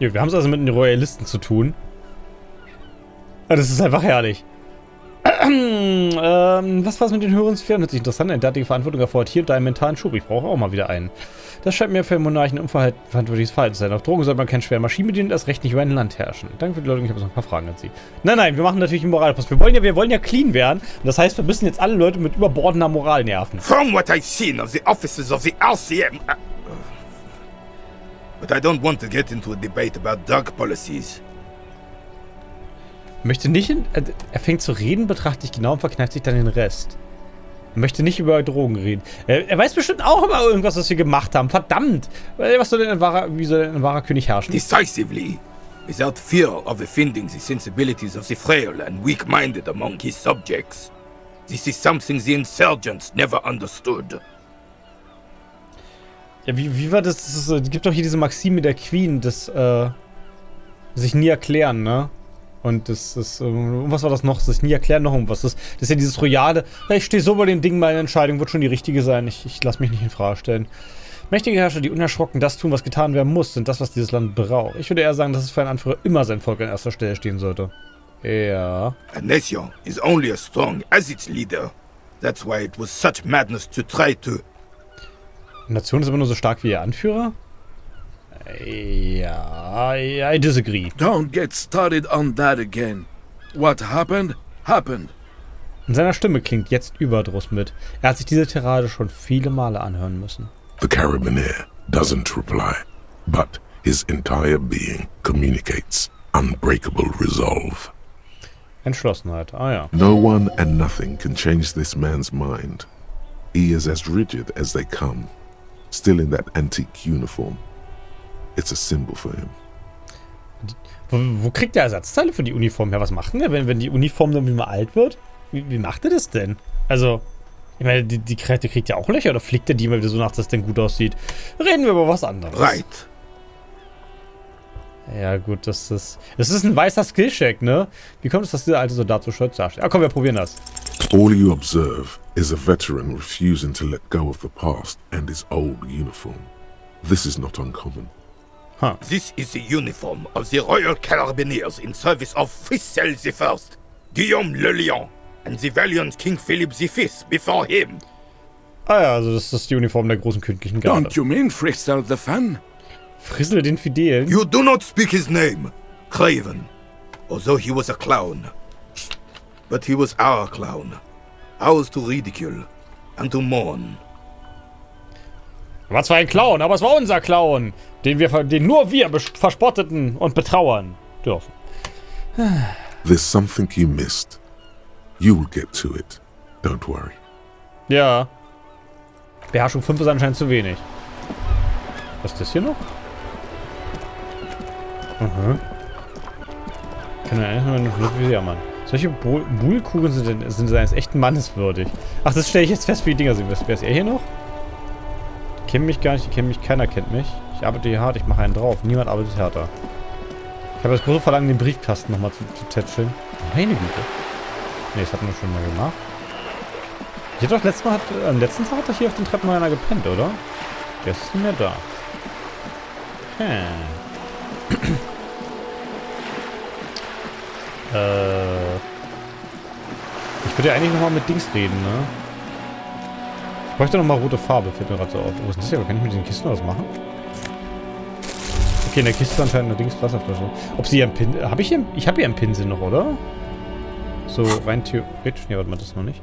Ja, wir haben es also mit den Royalisten zu tun. Ja, das ist einfach herrlich. Was war es mit den höheren Sphären? Hört sich interessant. Eine derartige Verantwortung erfordert hier und da einen mentalen Schub. Ich brauche auch mal wieder einen. Das scheint mir für den Monarchen ein unverantwortliches Verhalten zu sein. Auf Drogen soll man keine schweren Maschinen bedienen, erst recht nicht über ein Land herrschen. Danke für die Leute, ich habe noch ein paar Fragen an Sie. Nein, wir machen natürlich einen Moralpost. Wir wollen ja clean werden. Und das heißt, wir müssen jetzt alle Leute mit überbordender Moral nerven. From what I've seen of the officers of the RCM... But I don't want to get into a debate about drug policies. Möchte nicht, er fängt zu reden, betrachtet dich genau und verkneift sich dann den Rest. Er möchte nicht über Drogen reden. Er weiß bestimmt auch über irgendwas, was wir gemacht haben. Verdammt! Was soll denn wie soll denn ein wahrer König herrschen? Decisively, without fear of offending the sensibilities of the frail and weak-minded among his subjects. This is something the insurgents never understood. Ja, wie war das? Es gibt doch hier diese Maxime der Queen, das, sich nie erklären, ne? Und das ist, was war das noch? Sich nie erklären, noch irgendwas. Das ist ja dieses royale, ja, ich stehe so bei den Dingen, meine Entscheidung wird schon die richtige sein. Ich lasse mich nicht in Frage stellen. Mächtige Herrscher, die unerschrocken das tun, was getan werden muss, sind das, was dieses Land braucht. Ich würde eher sagen, dass es für einen Anführer immer sein Volk an erster Stelle stehen sollte. Ja. A nation is only as strong as its leader. That's why it was such madness to try to... Eine Nation ist immer nur so stark wie ihr Anführer? Ja, I disagree. Don't get started on that again. What happened, happened. In seiner Stimme klingt jetzt Überdruss mit. Er hat sich diese Tirade schon viele Male anhören müssen. The Carabiner doesn't reply, but his entire being communicates unbreakable resolve. Entschlossenheit, ja. No one and nothing can change this man's mind. He is as rigid as they come, still in that antique uniform. It's a symbol for him. Wo kriegt der Ersatzteile für die Uniform her? Was macht denn der, wenn die Uniform dann mal alt wird? Wie macht er das denn? Also, ich meine, die Kräfte kriegt ja auch Löcher oder flickt er die mal wieder so nach, dass das denn gut aussieht? Reden wir über was anderes. Right. Ja, gut, das ist ein weißer Skillcheck, ne? Wie kommt es, dass dieser alte Soldat so stolz dasteht? Ah, komm, wir probieren das. All you observe is a veteran refusing to let go of the past and his old uniform. This is not uncommon. Huh. This is the uniform of the Royal Carabiniers in service of Fritzell I, Guillaume le Lion, and the valiant King Philip V before him. Ah ja, also das ist die Uniform der großen königlichen Garde. Don't you mean Fritzell the Fan? Frissel den Fidelen. You do not speak his name, Craven, although he was a clown. But he was our clown, ours to ridicule and to mourn. Er war zwar ein Clown, aber es war unser Clown, den nur wir verspotteten und betrauern dürfen. There's something you missed. You will get to it. Don't worry. Ja. Beherrschung 5 ist anscheinend zu wenig. Was ist das hier noch? Kann man eigentlich noch wie Mann. Solche Buhlkugeln sind eines echten Mannes würdig. Ach, das stelle ich jetzt fest, wie die Dinger sind. Wer ist er hier noch? Die kennen mich gar nicht, die kennen mich, keiner kennt mich. Ich arbeite hier hart, ich mache einen drauf. Niemand arbeitet härter. Ich habe das große Verlangen, den Briefkasten nochmal zu tätscheln. Meine Güte. Ne, das hatten wir schon mal gemacht. Ich hätte doch am letzten Tag hat doch hier auf den Treppen mal einer gepennt, oder? Der ist nicht mehr da. Ich würde ja eigentlich nochmal mit Dings reden, ne? Ich bräuchte nochmal rote Farbe, fällt mir gerade so auf. Wo ist das hier? Kann ich mit den Kisten was machen? Okay, in der Kiste ist anscheinend eine Dings Wasserflasche. Ob sie hier einen Pinsel... Ich habe hier einen Pinsel noch, oder? So rein theoretisch... Ne, warte mal, das noch nicht.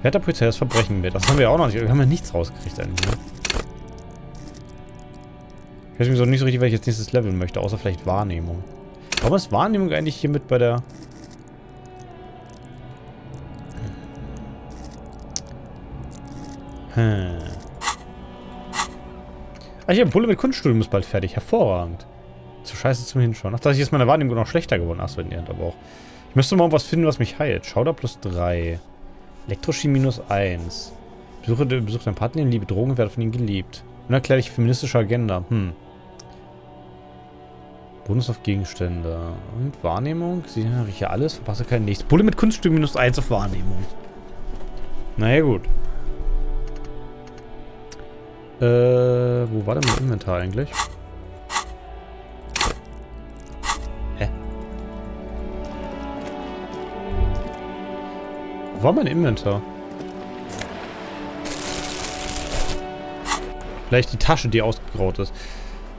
Wer hat der Polizei das Verbrechen mit? Das haben wir ja auch noch nicht. Wir haben ja nichts rausgekriegt eigentlich, ne? Ich weiß mich so nicht so richtig, weil ich jetzt nächstes Level möchte, außer vielleicht Wahrnehmung. Warum ist Wahrnehmung eigentlich hier mit bei der... Ah, hier, Bulle mit Kunststudium ist bald fertig. Hervorragend. Zu scheiße zum Hinschauen. Ach, das ist meine Wahrnehmung noch schlechter geworden. Achso, in der Hand aber auch. Ich müsste mal was finden, was mich heilt. Schauder plus 3. Elektrochemie minus 1. Besuche deinen Partner in Liebe, Drogen werden von ihm geliebt. Unerklärliche feministische Agenda. Bonus auf Gegenstände. Und Wahrnehmung. Sie rieche alles, verpasse kein Nichts. Bulle mit Kunststudium minus 1 auf Wahrnehmung. Naja, gut. Wo war denn mein Inventar eigentlich? war mein Inventar? Vielleicht die Tasche, die ausgegraut ist.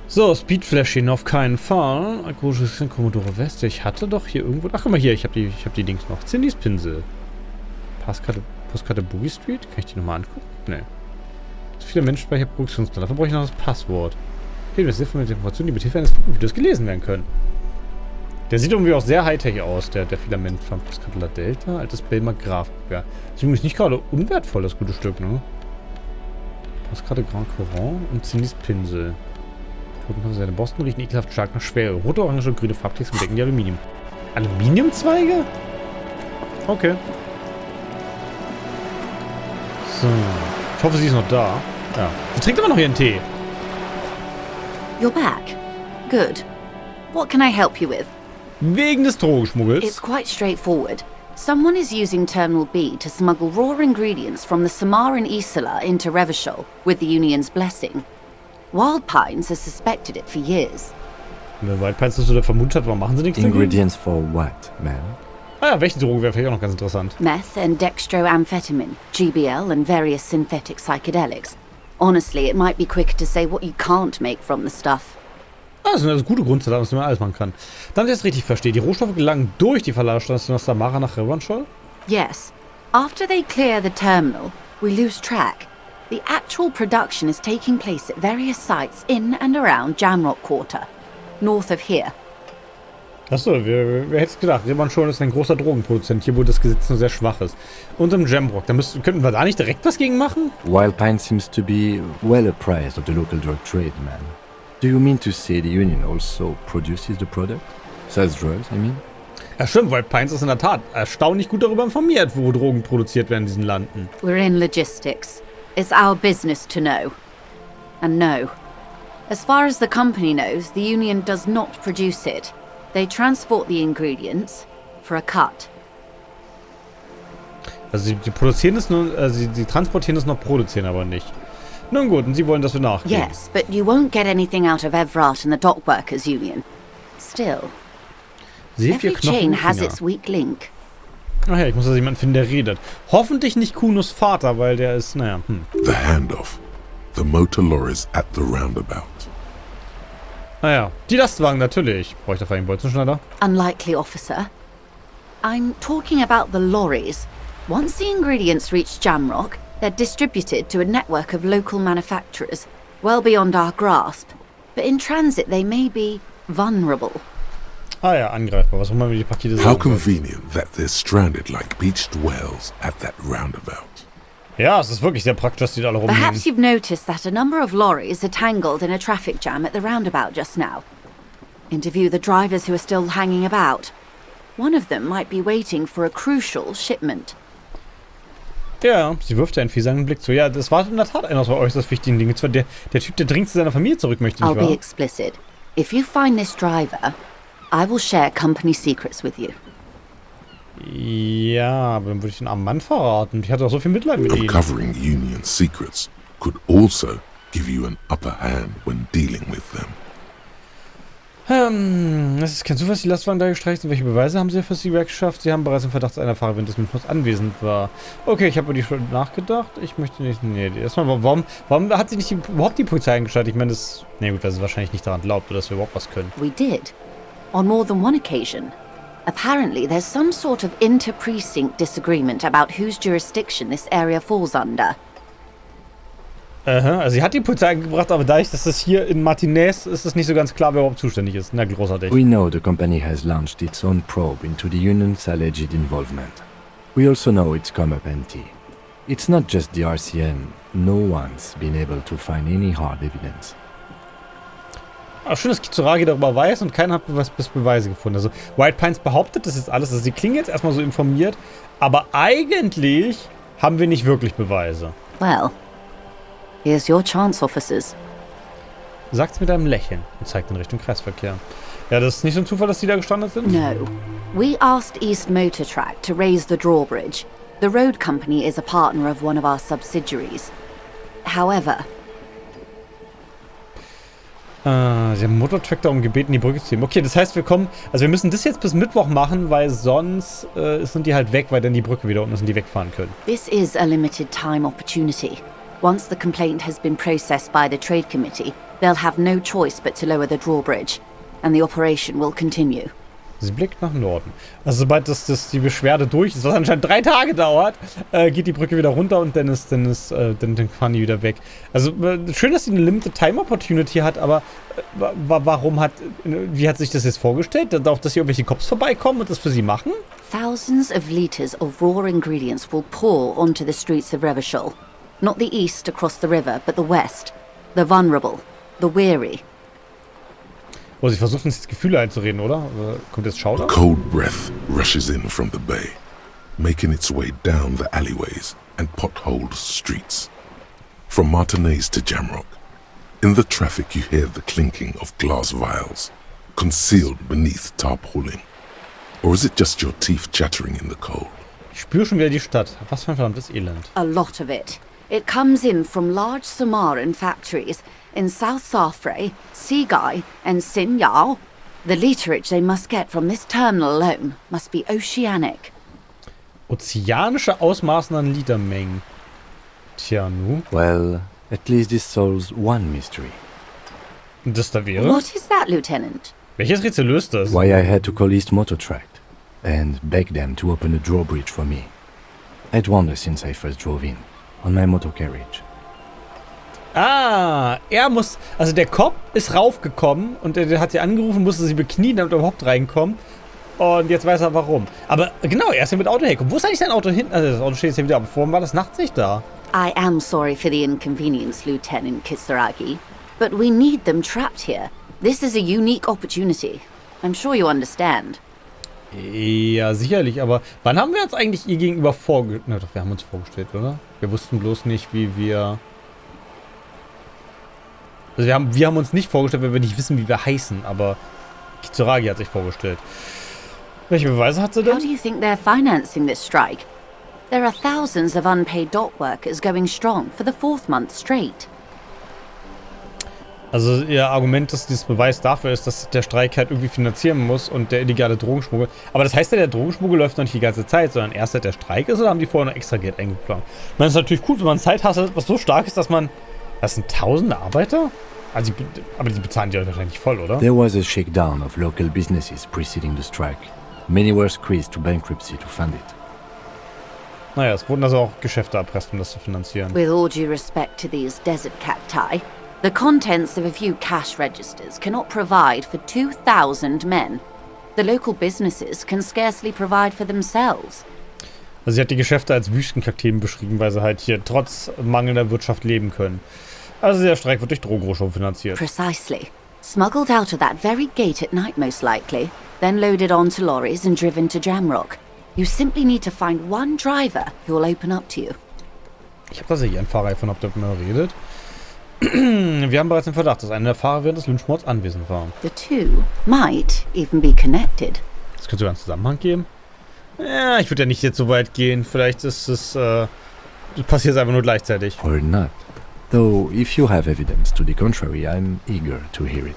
So, Speedfläschchen auf keinen Fall. Alkoholisches Commodore Weste. Ich hatte doch hier irgendwo... Ach, guck mal hier, ich hab die Dings noch. Cindys Pinsel. Postkarte Boogie Street? Kann ich die nochmal angucken? Nee. So viele Menschenspeicher Produktionsplan. Dafür brauche ich noch das Passwort. Hier, das ist mit Informationen, die mit Hilfe eines Videos gelesen werden können. Der sieht irgendwie auch sehr Hightech aus, der Filament von Postkarte La Delta. Altes Belmer Graf. Ja. Das ist übrigens nicht gerade unwertvoll, das gute Stück, ne? Postkarte Grand Courant und Cindys Pinsel. Seine Borsten riechen ekelhaft stark nach Schwere. Rote, orange und grüne Farbtext bedecken die Aluminium. Aluminiumzweige? Okay. So. Ich hoffe, sie ist noch da. Ja. Sie trinkt immer noch ihren Tee. You're back. Good. What can I help you with? Wegen des Drogenschmuggels. It's quite straightforward. Someone is using Terminal B to smuggle raw ingredients from the Samaran Isola into Revachol with the Union's blessing. Wild Pines has suspected it for years. Wenn Wild Pines das so vermutet hat, warum machen sie nichts Ingredients for what, ma'am? Ah ja, welche Drogen wäre vielleicht auch noch ganz interessant. Meth and dextroamphetamine, GBL and various synthetic psychedelics. Honestly, it might be quicker to say what you can't make from the stuff. Ah, das sind also gute Grundzutaten, dass man alles machen kann. Dann, wenn ich das richtig verstehe, die Rohstoffe gelangen durch die Verladestation aus Samara nach Revachol? Yes. After they clear the terminal, we lose track. The actual production is taking place at various sites in and around Jamrock Quarter, north of here. Achso, wer hätte es gedacht? Revachol ist ein großer Drogenproduzent, hier wo das Gesetz nur sehr schwach ist. Und im Jamrock, da könnten wir da nicht direkt was gegen machen? Wild Pine seems to be well apprised of the local drug trade, man. Do you mean to say the Union also produces the product? Sells drugs, I mean? Ja stimmt, Wild Pines ist in der Tat erstaunlich gut darüber informiert, wo Drogen produziert werden in diesen Landen. We're in logistics. It's our business to know. And no. As far as the company knows, the Union does not produce it. They transport the ingredients for a cut. Also sie produzieren es nur, sie transportieren es noch, produzieren aber nicht. Nun gut, und sie wollen, dass wir nachgehen. Yes, but you won't get anything out of Evrat and the Dockworkers Union. Still, every chain has its weak link. Ach ja, ich muss also jemanden finden, der redet. Hoffentlich nicht Kunos Vater, weil der ist, naja, The handoff. The motor lorries at the roundabout. Naja, die Lastwagen natürlich. Brauche ich dafür einen Bolzenschneider? Unlikely, officer. I'm talking about the lorries. Once the ingredients reach Jamrock, they're distributed to a network of local manufacturers, well beyond our grasp. But in transit, they may be vulnerable. Ah ja, angreifbar. Was auch immer wir die Pakete How sagen. convenient that they're stranded like beached whales at that roundabout. Ja, es ist wirklich sehr praktisch, dass die da alle rumliegen. Perhaps you've noticed that a number of lorries are tangled in a traffic jam at the roundabout just now. Interview the drivers who are still hanging about. One of them might be waiting for a crucial shipment. Ja, sie wirft einen fiesen Blick zu. Ja, das war in der Tat einer aus äußerst wichtigen Dingen. Zwar der Typ, der dringend zu seiner Familie zurück möchte, nicht I'll be wahr? explicit. If you find this driver, I will share company secrets with you. Ja, aber dann würde ich den armen Mann verraten. Ich hatte auch so viel Mitleid mit ihm. Uncovering Union secrets could also give you an upper hand when dealing with them. Es ist kein Zufall, dass die Lastwagen da gestreicht sind. Welche Beweise haben sie für sie geschafft? Sie haben bereits im Verdacht einer Fahrerin des Mittlers anwesend war. Okay, ich habe über die Schuld nachgedacht. Ich möchte nicht... Nee, erstmal, warum hat sie nicht überhaupt die Polizei eingeschaltet? Ich meine, das... Nee, gut, weil sie wahrscheinlich nicht daran glaubt, dass wir überhaupt was können. We did. On more than one occasion. Apparently, there's some sort of inter-precinct disagreement about whose jurisdiction this area falls under. Aha, also sie hat die Polizei eingebracht, aber dadurch, dass das hier in Martinez ist, es nicht so ganz klar, wer überhaupt zuständig ist. Na, großartig. We know the company has launched its own probe into the Union's alleged involvement. We also know it's come up empty. It's not just the RCM. No one's been able to find any hard evidence. Aber schön, dass Kitsuragi darüber weiß und keiner hat Beweise gefunden. Also White Pines behauptet das jetzt alles. Also sie klingen jetzt erstmal so informiert, aber eigentlich haben wir nicht wirklich Beweise. Well, here's your chance, officers. Sagt's mit einem Lächeln und zeigt in Richtung Kreisverkehr. Ja, das ist nicht so ein Zufall, dass die da gestrandet sind? No. We asked East Motor Track to raise the drawbridge. The road company is a partner of one of our subsidiaries. However... Sie haben einen Motortrack darum gebeten, die Brücke zu nehmen. Okay, das heißt, wir müssen das jetzt bis Mittwoch machen, weil sonst sind die halt weg, weil dann die Brücke wieder unten ist und die wegfahren können. This is a limited time opportunity. Once the complaint has been processed by the Trade Committee, they'll have no choice but to lower the drawbridge, and the operation will continue. Sie blickt nach Norden. Also sobald die Beschwerde durch ist, was anscheinend 3 Tage dauert, geht die Brücke wieder runter und dann fahren die wieder weg. Also schön, dass sie eine Limited Time Opportunity hat, aber wie hat sich das jetzt vorgestellt? Darauf, dass hier irgendwelche Cops vorbeikommen und das für sie machen? Thousands of liters of raw ingredients will pour onto the streets of Revachol. Not the east across the river, but the west. The vulnerable, the weary. Oh, sie versuchen sich Gefühle einzureden, oder? Kommt jetzt Schauder? A cold breath rushes in from the bay, making its way down the alleyways and potholed streets. From Martinez to Jamrock, in the traffic you hear the clinking of glass vials, concealed beneath tarpaulin. Or is it just your teeth chattering in the cold? Ich spüre schon wieder die Stadt. Was für ein verdammtes Elend. A lot of it. It comes in from large Samaran factories in South Safre, Sigai, and Sinyao. The literage they must get from this terminal alone must be oceanic. Ozeanische Ausmaßen an Litermengen. Tja, nu. Well, at least this solves one mystery. Und das da wäre? What is that, Lieutenant? Welches Rätsel löst das? Why I had to call East Motor Tract and beg them to open a drawbridge for me. I'd wondered since I first drove in, on my motor carriage. Ah, also der Cop ist raufgekommen und der hat sie angerufen, musste sie beknien, damit er überhaupt reinkommt. Und jetzt weiß er warum. Aber genau, er ist ja mit Auto hergekommen. Wo ist eigentlich sein Auto hin? Also das Auto steht jetzt hier wieder, aber vorhin war das Nachtsicht da. I am sorry for the inconvenience, Lieutenant Kisaragi, but we need them trapped here. This is a unique opportunity. I'm sure you understand. Ja, sicherlich, aber wann haben wir uns eigentlich ihr gegenüber vorgestellt? Na doch, wir haben uns vorgestellt, oder? Wir wussten bloß nicht, wie wir... Also wir haben uns nicht vorgestellt, weil wir nicht wissen, wie wir heißen, aber Kitsuragi hat sich vorgestellt. Welche Beweise hat sie denn? How do you think they're financing this strike? There are thousands of unpaid dock workers going strong for the 4th month straight. Also ihr Argument, dass dieses Beweis dafür ist, dass der Streik halt irgendwie finanzieren muss und der illegale Drogenschmuggel. Aber das heißt ja, der Drogenschmuggel läuft noch nicht die ganze Zeit, sondern erst seit der Streik ist, oder haben die vorher noch extra Geld eingeplant? Ich meine, es ist natürlich cool, wenn man Zeit hasselt, was so stark ist, dass man... Das sind tausende Arbeiter? Also aber die bezahlen die halt wahrscheinlich voll, oder? There was a shakedown of local businesses preceding the strike. Many were squeezed to bankruptcy to fund it. Naja, es wurden also auch Geschäfte erpresst, um das zu finanzieren. With all due respect to these desert cacti, the contents of a few cash registers cannot provide for 2,000 men. The local businesses can scarcely provide for themselves. Also sie hat die Geschäfte als Wüstenkakteen beschrieben, weil sie halt hier trotz mangelnder Wirtschaft leben können. Also der Streik wird durch Drogenrohstoffe finanziert. Precisely. Smuggled out of that very gate at night most likely, then loaded onto lorries and driven to Jamrock. You simply need to find one driver who will open up to you. Ich habe tatsächlich einen Fahrer von, ob der mit mir redet. Wir haben bereits den Verdacht, dass einer der Fahrer während des Lynchmords anwesend war. The two might even be connected. Das könnte sogar einen Zusammenhang geben. Ja, ich würde ja nicht jetzt so weit gehen. Vielleicht ist es, passiert es einfach nur gleichzeitig. Or not. Though, if you have evidence to the contrary, I'm eager to hear it.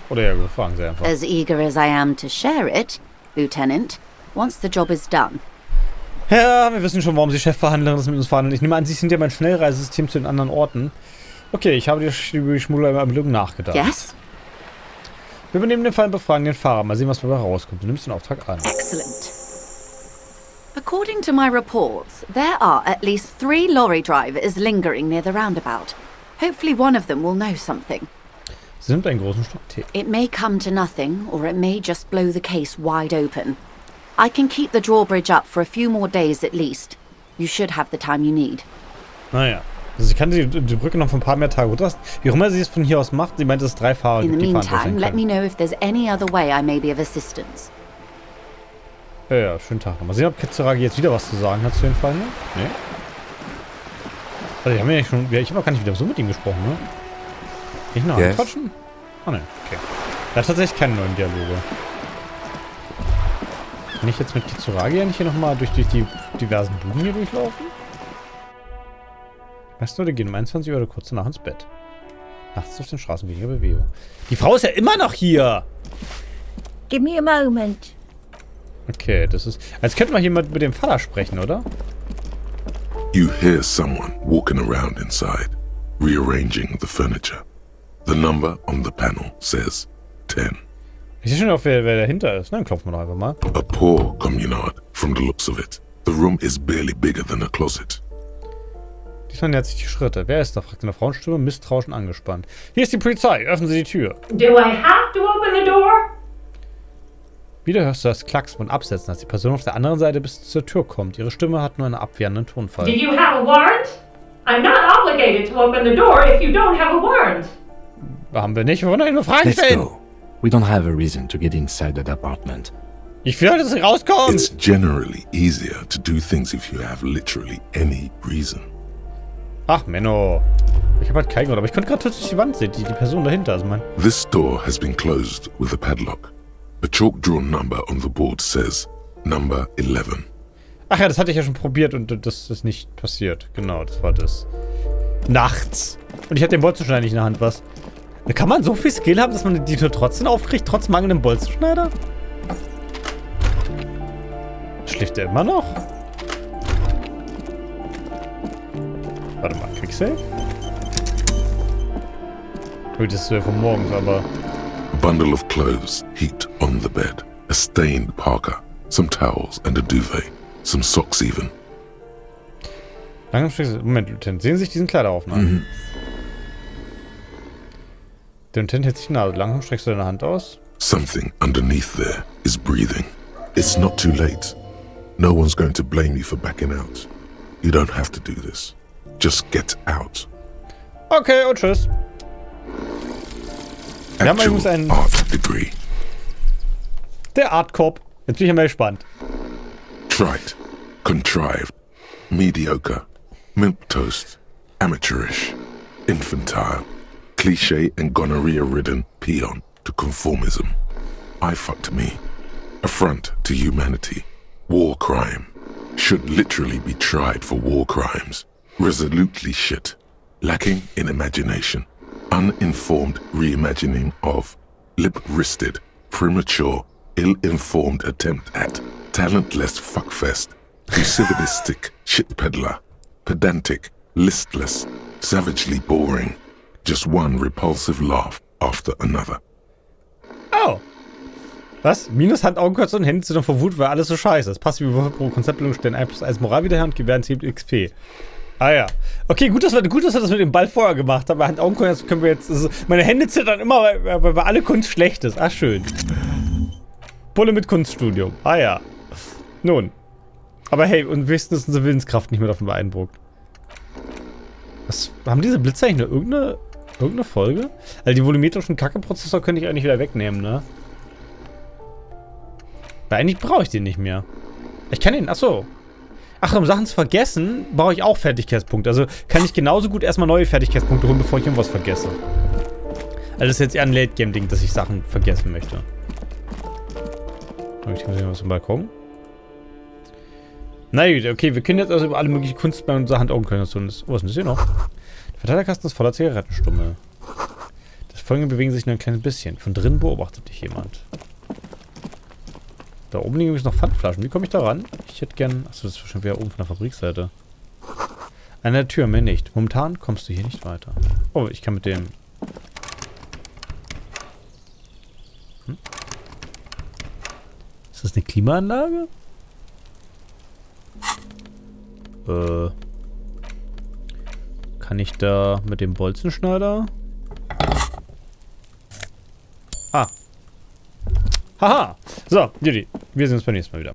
Oder ja, wir fragen sie einfach. As eager as I am to share it, Lieutenant, once the job is done. Ja, wir wissen schon, warum Sie Chefverhandlerin das mit uns verhandeln. Ich nehme an, Sie sind ja mein Schnellreisesystem zu den anderen Orten. Okay, ich habe über die Schmuggelermittlung nachgedacht. Yes? Wir übernehmen den Fall und befragen den Fahrer. Mal sehen, was dabei rauskommt. Du nimmst den Auftrag an. Excellent. According to my reports, there are at least 3 lorry drivers lingering near the roundabout. Hopefully one of them will know something. Sie nimmt einen großen Schluck Tee. It may come to nothing, or it may just blow the case wide open. I can keep the drawbridge up for a few more days at least. You should have the time you need. Naja. Also sie kann die Brücke noch für ein paar mehr Tage runterlassen. Wie auch immer sie es von hier aus macht, sie meint, dass es 3 Fahrer In gibt, the die fahren meantime, let me können. know if there's any other way I may be of assistance. Ja, schönen Tag noch. Mal sehen, ob Kitsuragi jetzt wieder was zu sagen hat zu den Fall. Nee. Also, die haben ja schon. Ich habe auch gar nicht wieder so mit ihm gesprochen, ne? Nicht noch Yes. quatschen? Ah, ne, okay. Er hat tatsächlich keine neuen Dialoge. Kann ich jetzt mit Kitsuragi ja nicht hier nochmal durch die diversen Buden hier durchlaufen? Weißt du, die gehen um 21 Uhr oder kurz danach ins Bett. Nachts auf den Straßen weniger Bewegung. Die Frau ist ja immer noch hier! Give me a moment. Okay, das ist... Als könnte man hier mit dem Vater sprechen, oder? You hear someone walking around inside, rearranging the furniture. The number on the panel says 10. Ich sehe schon auch, wer dahinter ist. Dann klopfen wir doch einfach mal. A poor communard from the looks of it. The room is barely bigger than a closet. Diesmal nähert sich die Schritte. Wer ist da? Fragt eine Frauenstimme, misstrauisch und angespannt. Hier ist die Polizei. Öffnen Sie die Tür. Do I have to open the door? Wieder hörst du das Klacksen und Absetzen, als die Person auf der anderen Seite bis zur Tür kommt. Ihre Stimme hat nur einen abwehrenden Tonfall. Do you have a warrant? I'm not obligated to open the door if you don't have a warrant. Haben wir nicht. Wir wollen doch nur Fragen Let's stellen. go. We don't have a reason to get inside that apartment. Ich will, dass sie rauskommen. It's generally easier to do things if you have literally any reason. Ach, Menno. Ich habe halt keinen Grund, aber ich konnte gerade plötzlich die Wand sehen, die Person dahinter. Also This door has been closed with a padlock. A chalk-drawn number on the board says number 11. Ach ja, das hatte ich ja schon probiert und das ist nicht passiert. Genau, das war das. Nachts. Und ich hatte den Bolzenschneider nicht in der Hand, was? Da kann man so viel Skill haben, dass man die Tür trotzdem aufkriegt, trotz mangelndem Bolzenschneider? Schläft der immer noch? Warte mal, Quicksave? Gut, das ist von morgens, aber... A bundle of clothes heaped on the bed. A stained parka. Some towels and a duvet. Some socks even. Langsam streckst du... Moment, Lieutenant, sehen Sie sich diesen Kleideraufnahme an? Der Lieutenant hält sich nahe. Langsam streckst du deine Hand aus. Something underneath there is breathing. It's not too late. No one's going to blame you for backing out. You don't have to do this. Just get out. Okay, und tschüss. Wir haben übrigens einen... Art degree. Der Art-Cop. Jetzt bin ich ja mal gespannt. Trite. Contrived. Mediocre. Milquetoast. Amateurish. Infantile. Cliché and gonorrhea-ridden peon to conformism. I fucked me. Affront to humanity. War crime. Should literally be tried for war crimes. Resolutely shit. Lacking in imagination. Uninformed reimagining of. Lip-wristed. Premature. Ill-informed attempt at. Talentless fuckfest. Lucidivistic shit peddler. Pedantic. Listless. Savagely boring. Just one repulsive laugh after another. Oh. Was? Minus Hand, Augenkürze und Hände sind vor Wut, weil alles so scheiße ist. Passive Würfel pro Konzeptbildung stellen 1+1 Moral wieder her und gewähren 10 XP. Ah ja. Okay, gut, dass wir das mit dem Ball vorher gemacht haben. Bei Hand, Augenkürze können wir jetzt... Also meine Hände zittern immer, weil alle Kunst schlecht ist. Ah, schön. Bulle mit Kunststudium. Ah ja. Nun. Aber hey, und wenigstens ist unsere Willenskraft nicht mehr davon beeindruckt. Was? Haben diese Blitze eigentlich nur irgendeine Folge? Also die volumetrischen Kacke-Prozessor könnte ich eigentlich wieder wegnehmen, ne? Weil eigentlich brauche ich den nicht mehr. Ich kann den, achso. Ach, um Sachen zu vergessen, brauche ich auch Fertigkeitspunkte. Also kann ich genauso gut erstmal neue Fertigkeitspunkte holen, bevor ich irgendwas vergesse. Also das ist jetzt eher ein Late-Game-Ding, dass ich Sachen vergessen möchte. Ich muss hier was im Balkon. Na gut, okay, wir können jetzt also über alle möglichen Kunst bei unserer Hand können. Oh, was ist denn das hier noch? Der Verteilerkasten ist voller Zigarettenstummel. Das Folgende bewegen sich nur ein kleines bisschen. Von drinnen beobachtet dich jemand. Da oben liegen übrigens noch Pfandflaschen. Wie komme ich da ran? Ich hätte gern... Achso, das ist wahrscheinlich wieder oben von der Fabrikseite. An der Tür, mehr nicht. Momentan kommst du hier nicht weiter. Oh, ich kann mit dem... Ist das eine Klimaanlage? Kann ich da mit dem Bolzenschneider? Ah. Haha. So, Judy, wir sehen uns beim nächsten Mal wieder.